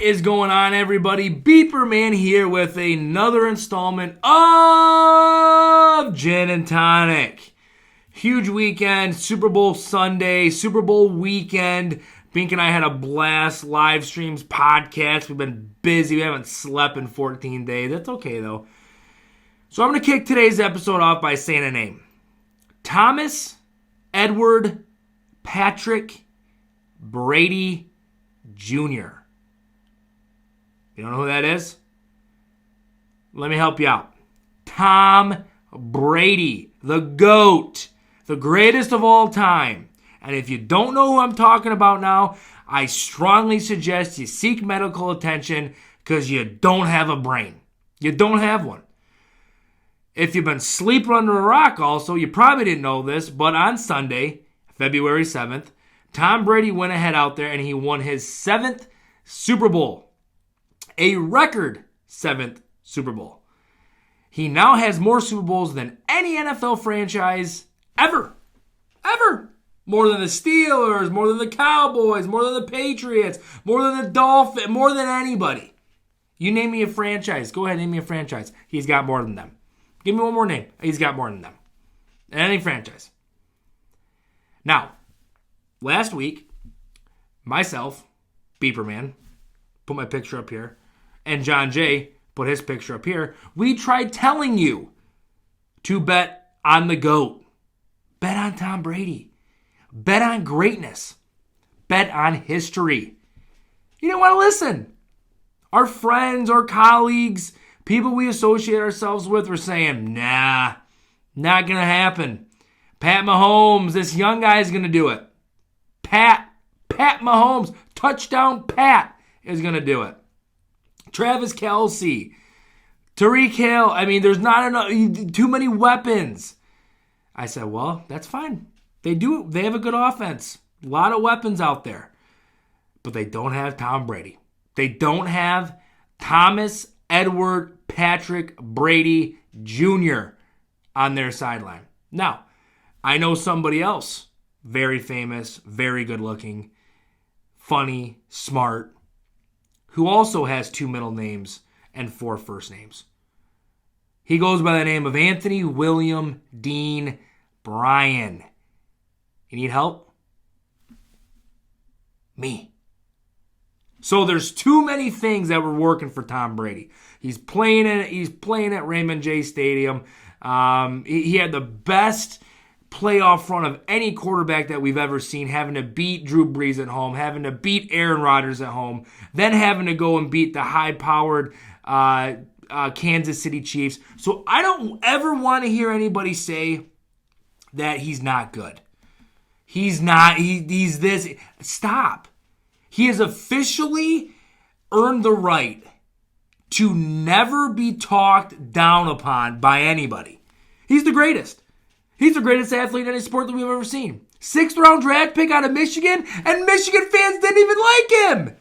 is going on, everybody? Beeperman here with another installment of Gin and Tonic. Huge weekend, Super Bowl Sunday, Super Bowl weekend. Bink and I had a blast. Live streams, podcasts. We've been busy. We haven't slept in 14 days. That's okay, though. So I'm going to kick today's episode off by saying a name. Thomas Edward Patrick Brady Jr. You don't know who that is? Let me help you out. Tom Brady, the GOAT, the greatest of all time. And if you don't know who I'm talking about now, I strongly suggest you seek medical attention because you don't have a brain. You don't have one. If you've been sleeping under a rock also, you probably didn't know this, but on Sunday, February 7th, Tom Brady went ahead out there and he won his 7th Super Bowl. A record 7th Super Bowl. He now has more Super Bowls than any NFL franchise ever. Ever. More than the Steelers, more than the Cowboys, more than the Patriots, more than the Dolphins, more than anybody. You name me a franchise. Go ahead, name me a franchise. He's got more than them. Give me one more name. He's got more than them. Any franchise. Now, last week, myself, Beeperman, put my picture up here, and John Jay put his picture up here. We tried telling you to bet on the GOAT. Bet on Tom Brady. Bet on greatness. Bet on history. You didn't want to listen. Our friends, our colleagues, people we associate ourselves with were saying, nah, not going to happen. Pat Mahomes, this young guy is going to do it. Pat Mahomes, touchdown Pat is going to do it. Travis Kelce, Tyreek Hill. I mean, there's not enough, too many weapons. I said, well, that's fine. They do. They have a good offense. A lot of weapons out there. But they don't have Tom Brady. They don't have Thomas Edward Patrick Brady Jr. on their sideline. Now, I know somebody else, very famous, very good looking, funny, smart, who also has 2 middle names and 4 first names. He goes by the name of Anthony William Dean Bryan. You need help? Me. So there's too many things that were working for Tom Brady. He's playing at Raymond J. Stadium. He had the best playoff run of any quarterback that we've ever seen, having to beat Drew Brees at home, having to beat Aaron Rodgers at home, then having to go and beat the high-powered Kansas City Chiefs. So I don't ever want to hear anybody say that he's not good. He's not. He's this. Stop. He has officially earned the right to never be talked down upon by anybody. He's the greatest. He's the greatest athlete in any sport that we've ever seen. 6th round draft pick out of Michigan, and Michigan fans didn't even like him.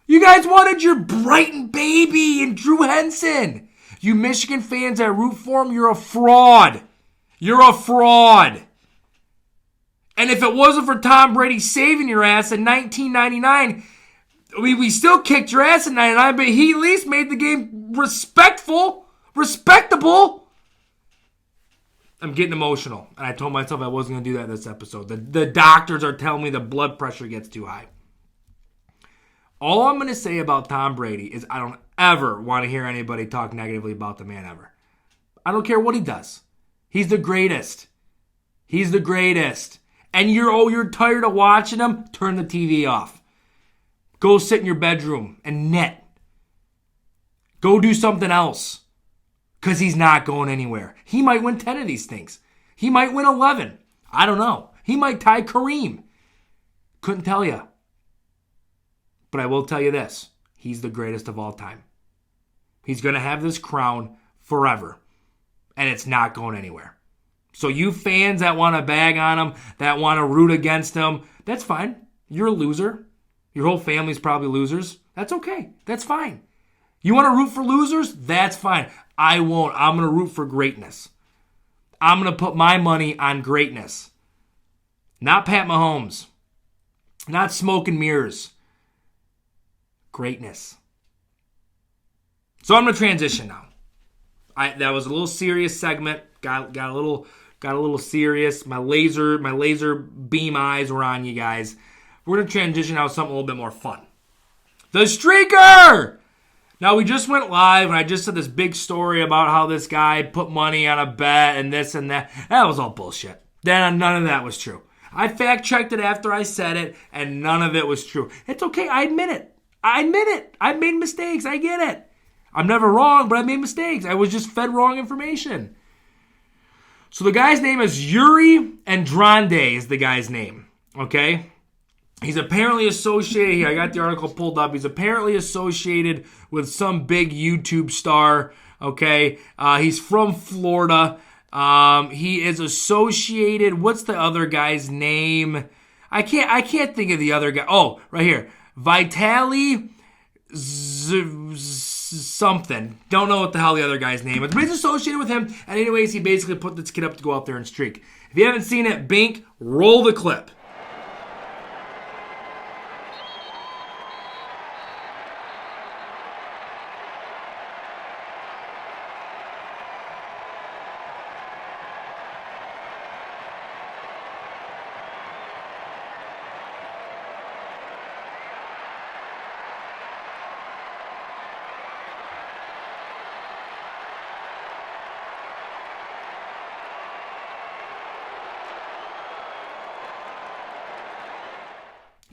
You guys wanted your Brighton baby and Drew Henson. You Michigan fans that root for him, you're a fraud. You're a fraud. And if it wasn't for Tom Brady saving your ass in 1999, we still kicked your ass in 99, but he at least made the game respectable. I'm getting emotional, and I told myself I wasn't going to do that this episode. The doctors are telling me the blood pressure gets too high. All I'm going to say about Tom Brady is I don't ever want to hear anybody talk negatively about the man ever. I don't care what he does. He's the greatest. He's the greatest. And you're tired of watching him? Turn the TV off. Go sit in your bedroom and knit. Go do something else. Because he's not going anywhere. He might win 10 of these things. He might win 11. I don't know. He might tie Kareem. Couldn't tell you. But I will tell you this. He's the greatest of all time. He's going to have this crown forever. And it's not going anywhere. So you fans that want to bag on him, that want to root against him, that's fine. You're a loser. Your whole family's probably losers. That's okay. That's fine. You want to root for losers? That's fine. I won't. I'm going to root for greatness. I'm going to put my money on greatness. Not Pat Mahomes. Not smoke and mirrors. greatness. So I'm going to transition now. That was a little serious segment. Got a little serious. My laser beam eyes were on you guys. We're going to transition out to something a little bit more fun. The Streaker! Now, we just went live, and I just said this big story about how this guy put money on a bet and this and that. That was all bullshit. None of that was true. I fact-checked it after I said it, and none of it was true. It's okay. I admit it. I made mistakes. I get it. I'm never wrong, but I made mistakes. I was just fed wrong information. So the guy's name is Yuri Andrade is the guy's name, okay? He's apparently associated, here I got the article pulled up, he's apparently associated with some big YouTube star, okay? He's from Florida. He is associated, what's the other guy's name? I can't think of the other guy. Oh, right here. Vitaly something. Don't know what the hell the other guy's name is, but he's associated with him. And anyways, he basically put this kid up to go out there and streak. If you haven't seen it, Bink, roll the clip.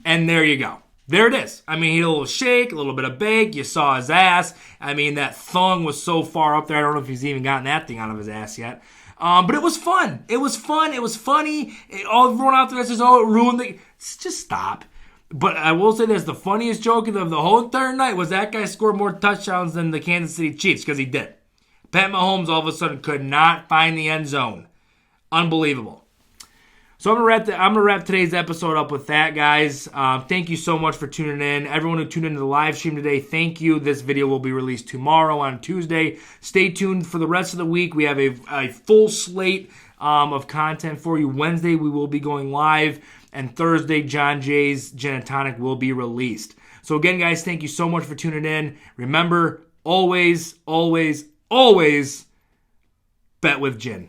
And there you go. There it is. I mean, he had a little shake, a little bit of bake. You saw his ass. I mean, that thong was so far up there. I don't know if he's even gotten that thing out of his ass yet. But it was fun. It was fun. It was funny. Everyone out there says, oh, it ruined the... Just stop. But I will say this. The funniest joke of the whole entire night was that guy scored more touchdowns than the Kansas City Chiefs, because he did. Pat Mahomes all of a sudden could not find the end zone. Unbelievable. So I'm gonna wrap today's episode up with that, guys. Thank you so much for tuning in. Everyone who tuned into the live stream today, thank you. This video will be released tomorrow on Tuesday. Stay tuned for the rest of the week. We have a full slate of content for you. Wednesday, we will be going live. And Thursday, John Jay's Gin and Tonic will be released. So again, guys, thank you so much for tuning in. Remember, always, always, always bet with gin.